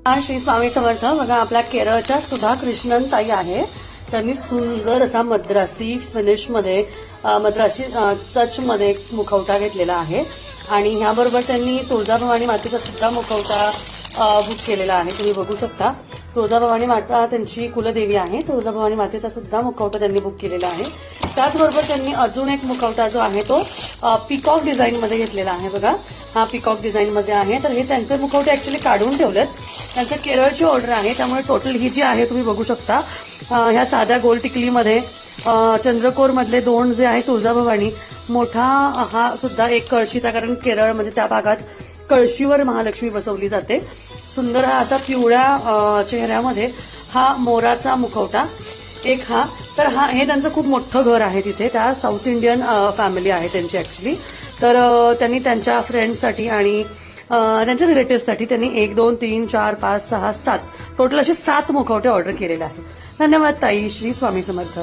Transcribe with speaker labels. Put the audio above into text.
Speaker 1: हा श्री स्वामी समर्थ. बघा आपल्या केरळच्या सुधा कृष्णन ताई आहे. त्यांनी सुंदर असा मद्रासी फिनिशमध्ये मद्रासी टचमध्ये मुखवटा घेतलेला आहे आणि ह्याबरोबर त्यांनी तुळजाभवानी मातेचा सुद्धा मुखवटा बुक केलेला आहे. तुम्ही बघू शकता. तुळजाभवानी माता त्यांची कुलदेवी आहे. तुळजाभवानी मातेचा सुद्धा मुखवटा त्यांनी बुक केलेला आहे. त्याचबरोबर त्यांनी अजून एक मुखवटा जो आहे तो पिकॉक डिझाईनमध्ये घेतलेला आहे. बघा हा पिकॉक डिझाईनमध्ये आहे. तर हे त्यांचे मुखवटे ऍक्च्युली काढून ठेवलेत. त्यांचं केरळची ऑर्डर आहे त्यामुळे टोटल ही जी आहे तुम्ही बघू शकता. ह्या साध्या गोल टिकलीमध्ये चंद्रकोर मधले दोन जे आहे तुळजाभवानी, मोठा हा सुद्धा एक कळशीचा, कारण केरळ म्हणजे त्या भागात कळशीवर महालक्ष्मी बसवली जाते. सुंदर हा असा पिवळ्या चेहऱ्यामध्ये हा मोराचा मुखवटा एक हा. तर हा हे त्यांचं खूप मोठं घर आहे तिथे. त्या साऊथ इंडियन फॅमिली आहे त्यांची ऍक्च्युली. तर त्यांनी त्यांच्या फ्रेंड्ससाठी आणि त्यांच्या रिलेटिव्हसाठी त्यांनी 1 2 3 4 5 6 7 टोटल असे 7 मुखवटे ऑर्डर केलेले आहेत. धन्यवाद ताई. श्री स्वामी समर्थ.